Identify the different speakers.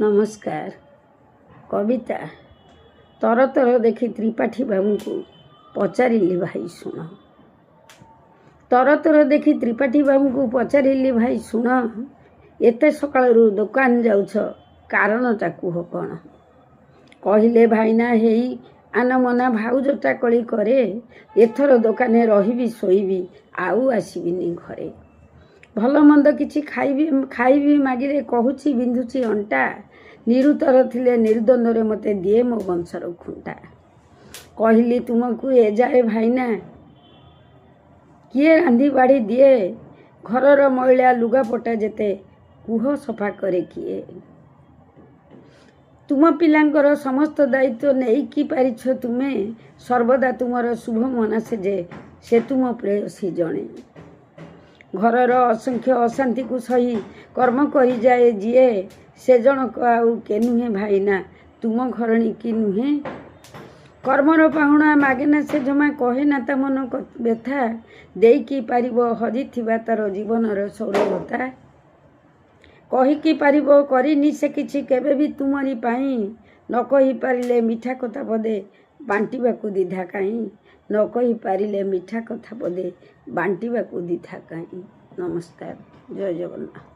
Speaker 1: नमस्कार। कविता तर तर देखी त्रिपाठी बाबू को पचारिली भाई शुण। तर तर देखी त्रिपाठी बाबू को पचारिली भाई शुण, एते सकाळू दुकान जाउछ कारणटा कुह कौन। कहले भाईना हेई आनमना भाउजटा कली करे, एथर दुकाने रहिबी शोइबी आउ आसबिनी घरे। भल मंद किछि खाइबी मागिरे कहूछि बिंधुछि अंटा, निरुतर थिले निर्द्वंद्वरे मते दिए मो वंशर खुंटा। कहली तुमको ए जाए भाईना किए रांधी बाड़ी दिए, घरर मैला लुगापटा जेते कुह सफा करे किए। तुम पिलांकर समस्त दायित्व नहीं कि पारिछ तुमे, सर्वदा तुमर शुभ मनासे जे से तुम प्रेयसी जणे। घरर असंख्य अशांति को सही कर्म करी जाए जिए, से जनक आउ के नुहे भाईना तुम घरणी की नुहे। कर्मर पाहुणा मागेना से जमा कहे ना ता मन व्यथा, देकी पारिब हजिथिबा तार जीवनर सौरभता। कहीकि पारिब करिनी से किछि केबे भी तुमरी पाई, न कही पारिले मिठा कथा पदे बांटिबाकु दिधा काई। न कही पारिले मिठा कथा पदे बांटिबाकु दिधा काई। नमस्कार। जय जगन्नाथ।